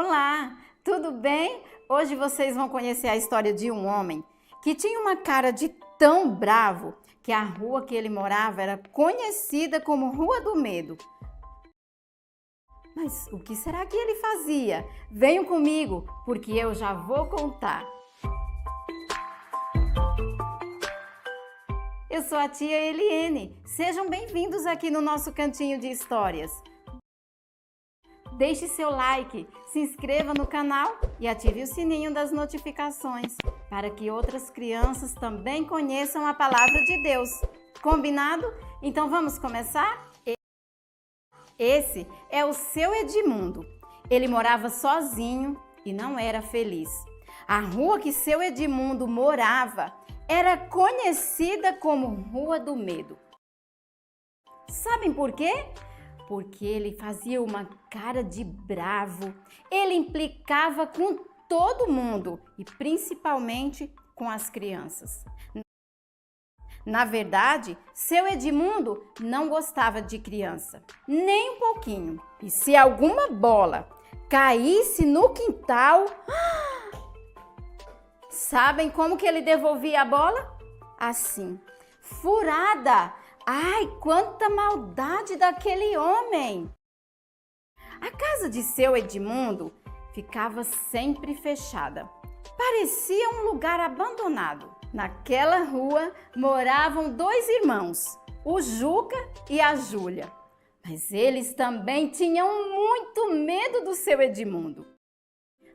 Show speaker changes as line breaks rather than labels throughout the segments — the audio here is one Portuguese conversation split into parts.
Olá, tudo bem? Hoje vocês vão conhecer a história de um homem que tinha uma cara de tão bravo que a rua que ele morava era conhecida como Rua do Medo. Mas o que será que ele fazia? Venham comigo, porque eu já vou contar. Eu sou a tia Eliene. Sejam bem-vindos aqui no nosso cantinho de histórias. Deixe seu like, se inscreva no canal e ative o sininho das notificações para que outras crianças também conheçam a palavra de Deus. Combinado? Então vamos começar? Esse é o seu Edmundo. Ele morava sozinho e não era feliz. A rua que seu Edmundo morava era conhecida como Rua do Medo. Sabem por quê? Porque ele fazia uma cara de bravo, ele implicava com todo mundo e principalmente com as crianças. Na verdade, seu Edmundo não gostava de criança, nem um pouquinho. E se alguma bola caísse no quintal, sabem como que ele devolvia a bola? Assim, furada. Ai, quanta maldade daquele homem! A casa de seu Edmundo ficava sempre fechada. Parecia um lugar abandonado. Naquela rua moravam dois irmãos, o Juca e a Júlia. Mas eles também tinham muito medo do seu Edmundo.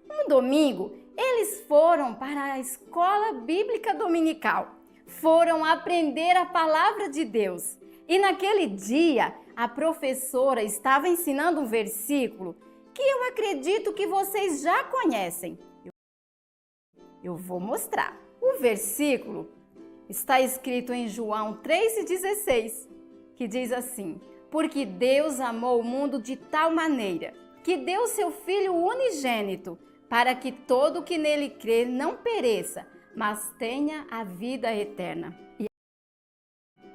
Um domingo, eles foram para a escola bíblica dominical. Foram aprender a palavra de Deus. E naquele dia, a professora estava ensinando um versículo que eu acredito que vocês já conhecem. Eu vou mostrar. O versículo está escrito em João 3,16, que diz assim: porque Deus amou o mundo de tal maneira que deu seu Filho unigênito, para que todo o que nele crê não pereça, mas tenha a vida eterna.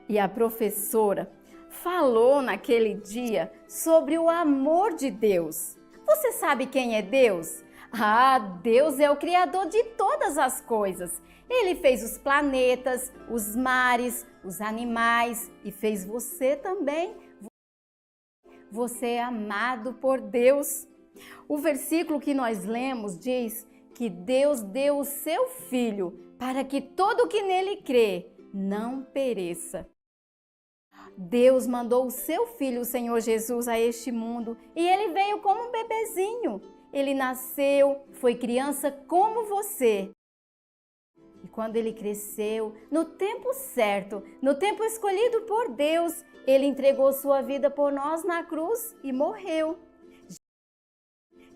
E a professora falou naquele dia sobre o amor de Deus. Você sabe quem é Deus? Ah, Deus é o Criador de todas as coisas. Ele fez os planetas, os mares, os animais e fez você também. Você é amado por Deus. O versículo que nós lemos diz que Deus deu o seu Filho para que todo o que nele crê não pereça. Deus mandou o seu Filho, o Senhor Jesus, a este mundo e ele veio como um bebezinho. Ele nasceu, foi criança como você. E quando ele cresceu, no tempo certo, no tempo escolhido por Deus, ele entregou sua vida por nós na cruz e morreu.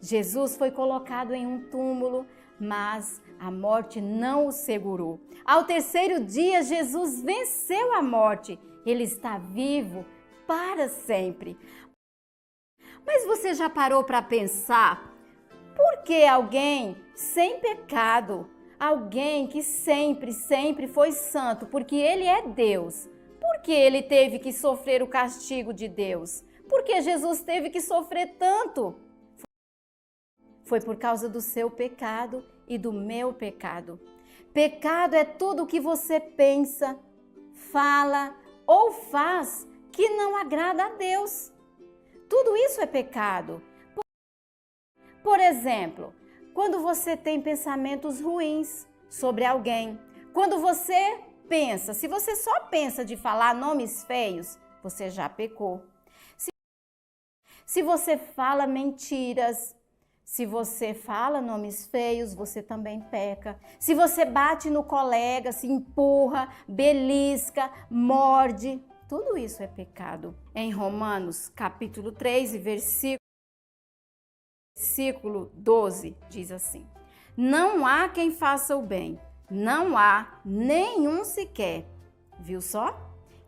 Jesus foi colocado em um túmulo, mas a morte não o segurou. Ao terceiro dia, Jesus venceu a morte. Ele está vivo para sempre. Mas você já parou para pensar por que alguém sem pecado, alguém que sempre foi santo, porque ele é Deus, por que ele teve que sofrer o castigo de Deus? Por que Jesus teve que sofrer tanto? Foi por causa do seu pecado e do meu pecado. Pecado é tudo o que você pensa, fala ou faz que não agrada a Deus. Tudo isso é pecado. Por exemplo, quando você tem pensamentos ruins sobre alguém, quando você pensa, se você só pensa de falar nomes feios, você já pecou. Se você fala mentiras, se você fala nomes feios, você também peca. Se você bate no colega, se empurra, belisca, morde, tudo isso é pecado. Em Romanos, capítulo 3, versículo 12, diz assim: não há quem faça o bem, não há nenhum sequer. Viu só?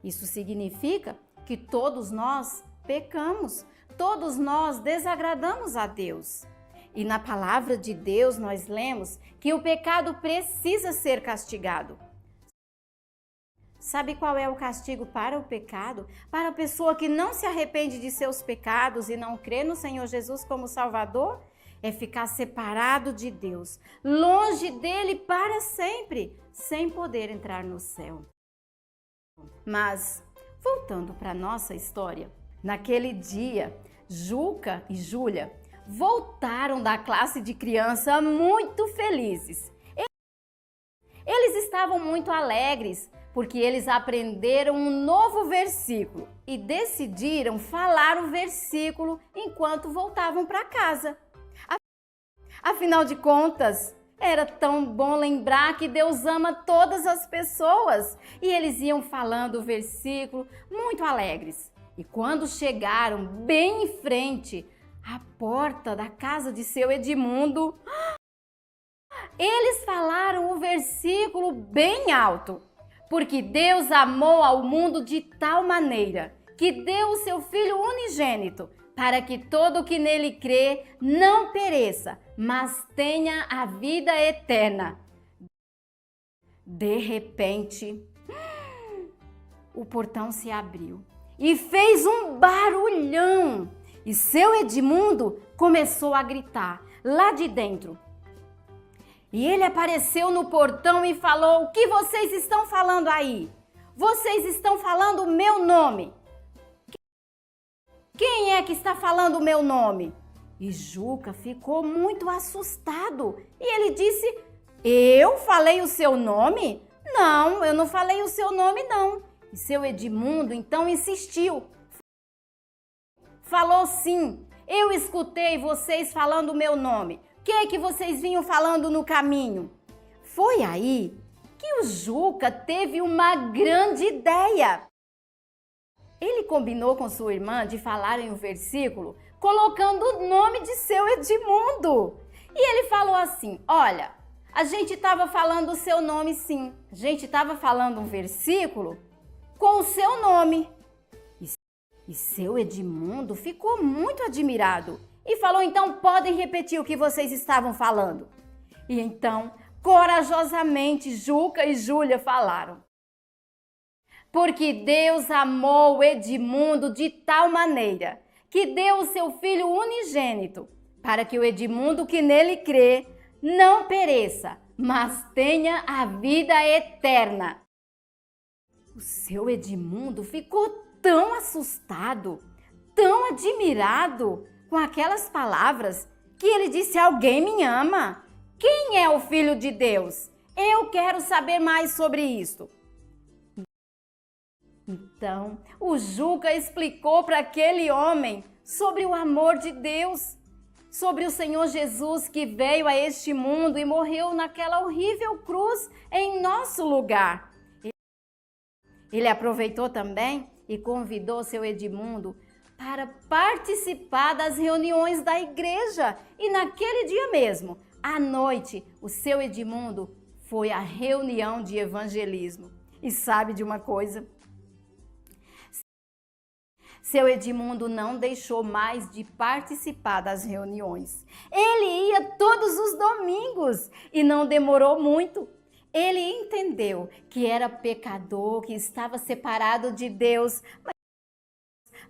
Isso significa que todos nós pecamos, todos nós desagradamos a Deus. E na palavra de Deus nós lemos que o pecado precisa ser castigado. Sabe qual é o castigo para o pecado? Para a pessoa que não se arrepende de seus pecados e não crê no Senhor Jesus como Salvador? é ficar separado de Deus, longe dele para sempre, sem poder entrar no céu. Mas, voltando para a nossa história, naquele dia, Juca e Júlia voltaram da classe de criança muito felizes. Eles estavam muito alegres porque eles aprenderam um novo versículo e decidiram falar o versículo enquanto voltavam para casa. Afinal de contas, era tão bom lembrar que Deus ama todas as pessoas e eles iam falando o versículo muito alegres. E quando chegaram bem em frente à porta da casa de seu Edmundo, eles falaram o versículo bem alto, porque Deus amou ao mundo de tal maneira que deu o seu Filho unigênito, para que todo o que nele crê não pereça, mas tenha a vida eterna. De repente, o portão se abriu e fez um barulhão, e seu Edmundo começou a gritar lá de dentro. E ele apareceu no portão e falou: "O que vocês estão falando aí? Vocês estão falando o meu nome. Quem é que está falando o meu nome?" E Juca ficou muito assustado e ele disse: "Eu falei o seu nome? Não, eu não falei o seu nome não." E seu Edmundo então insistiu. Falou: "Sim, eu escutei vocês falando o meu nome. O que vocês vinham falando no caminho?" Foi aí que o Juca teve uma grande ideia. Ele combinou com sua irmã de falarem o versículo colocando o nome de seu Edmundo. E ele falou assim: "Olha, a gente estava falando o seu nome sim. A gente estava falando um versículo com o seu nome." E seu Edmundo ficou muito admirado e falou: "Então podem repetir o que vocês estavam falando." E então, corajosamente, Juca e Júlia falaram: "Porque Deus amou Edmundo de tal maneira que deu o seu Filho unigênito, para que o Edmundo que nele crê não pereça, mas tenha a vida eterna." O seu Edmundo ficou tão assustado, tão admirado com aquelas palavras, que ele disse: "Alguém me ama? Quem é o Filho de Deus? Eu quero saber mais sobre isso." Então, o Juca explicou para aquele homem sobre o amor de Deus, sobre o Senhor Jesus que veio a este mundo e morreu naquela horrível cruz em nosso lugar. Ele aproveitou também e convidou seu Edmundo para participar das reuniões da igreja. E naquele dia mesmo, à noite, o seu Edmundo foi à reunião de evangelismo. E sabe de uma coisa? Seu Edmundo não deixou mais de participar das reuniões. Ele ia todos os domingos e não demorou muito. Ele entendeu que era pecador, que estava separado de Deus,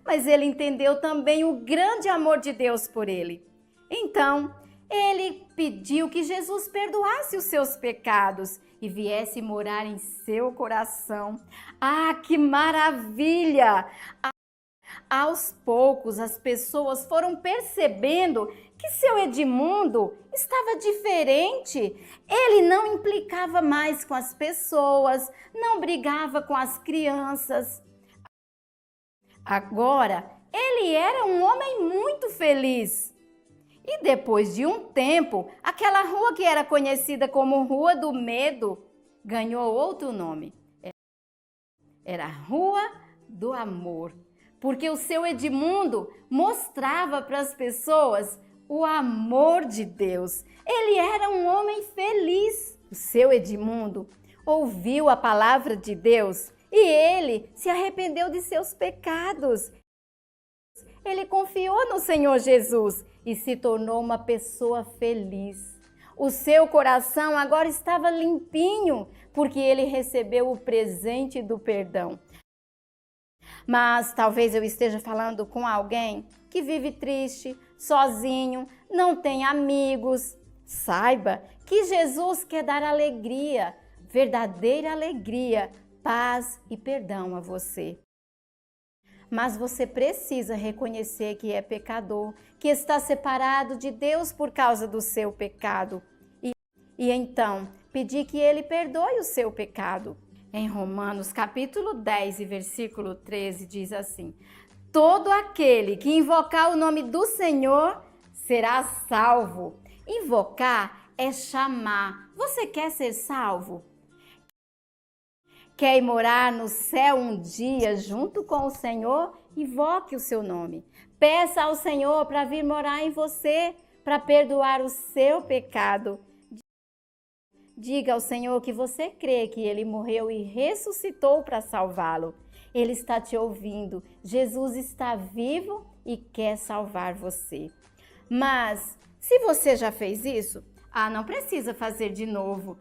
mas ele entendeu também o grande amor de Deus por ele. Então, ele pediu que Jesus perdoasse os seus pecados e viesse morar em seu coração. Ah, que maravilha! Aos poucos, as pessoas foram percebendo que seu Edmundo estava diferente. Ele não implicava mais com as pessoas, não brigava com as crianças. Agora, ele era um homem muito feliz. E depois de um tempo, aquela rua que era conhecida como Rua do Medo ganhou outro nome. Era a Rua do Amor, porque o seu Edmundo mostrava para as pessoas o amor de Deus. Ele era um homem feliz. O seu Edmundo ouviu a palavra de Deus e ele se arrependeu de seus pecados. Ele confiou no Senhor Jesus e se tornou uma pessoa feliz. O seu coração agora estava limpinho, porque ele recebeu o presente do perdão. Mas talvez eu esteja falando com alguém que vive triste, sozinho, não tem amigos. Saiba que Jesus quer dar alegria, verdadeira alegria, paz e perdão a você. Mas você precisa reconhecer que é pecador, que está separado de Deus por causa do seu pecado. E então, pedir que Ele perdoe o seu pecado. Em Romanos capítulo 10 e versículo 13 diz assim: todo aquele que invocar o nome do Senhor será salvo. Invocar é chamar. Você quer ser salvo? Quer ir morar no céu um dia junto com o Senhor? Invoque o seu nome. Peça ao Senhor para vir morar em você, para perdoar o seu pecado. Diga ao Senhor que você crê que Ele morreu e ressuscitou para salvá-lo. Ele está te ouvindo. Jesus está vivo e quer salvar você. Mas, se você já fez isso, não precisa fazer de novo.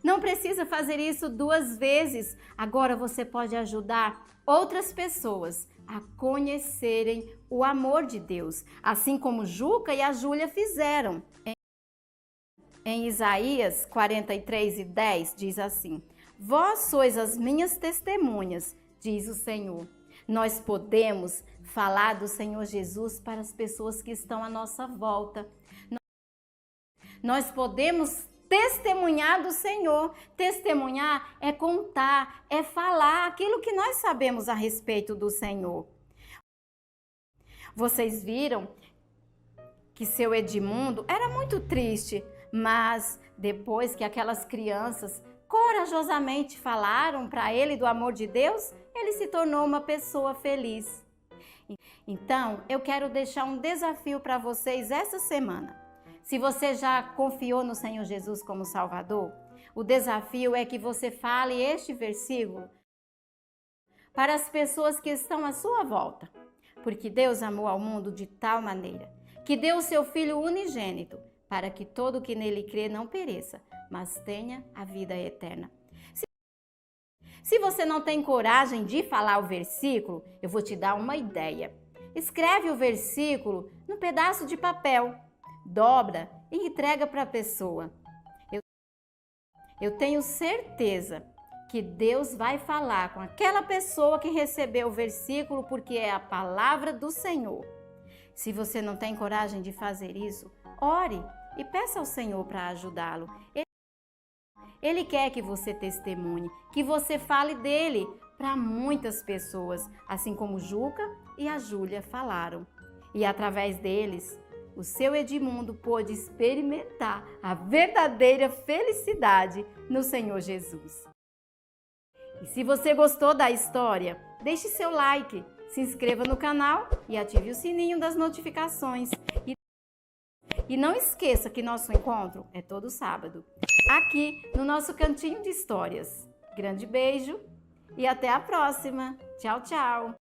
Não precisa fazer isso 2 vezes. Agora você pode ajudar outras pessoas a conhecerem o amor de Deus, assim como Juca e a Júlia fizeram. Em Isaías 43:10 diz assim: vós sois as minhas testemunhas, diz o Senhor. Nós podemos falar do Senhor Jesus para as pessoas que estão à nossa volta. Nós podemos testemunhar do Senhor. Testemunhar é contar, é falar aquilo que nós sabemos a respeito do Senhor. Vocês viram que seu Edmundo era muito triste, mas depois que aquelas crianças corajosamente falaram para ele do amor de Deus, ele se tornou uma pessoa feliz. Então, eu quero deixar um desafio para vocês essa semana. Se você já confiou no Senhor Jesus como Salvador, o desafio é que você fale este versículo para as pessoas que estão à sua volta. Porque Deus amou ao mundo de tal maneira que deu o seu Filho unigênito para que todo que nele crê não pereça, mas tenha a vida eterna. Se você não tem coragem de falar o versículo, eu vou te dar uma ideia. Escreve o versículo num pedaço de papel, dobra e entrega para a pessoa. Eu tenho certeza que Deus vai falar com aquela pessoa que recebeu o versículo, porque é a palavra do Senhor. Se você não tem coragem de fazer isso, ore e peça ao Senhor para ajudá-lo. Ele quer que você testemunhe, que você fale dele para muitas pessoas, assim como Juca e a Júlia falaram. E através deles, o seu Edmundo pôde experimentar a verdadeira felicidade no Senhor Jesus. E se você gostou da história, deixe seu like, se inscreva no canal e ative o sininho das notificações. E não esqueça que nosso encontro é todo sábado, aqui no nosso Cantinho de Histórias. Grande beijo e até a próxima. Tchau, tchau!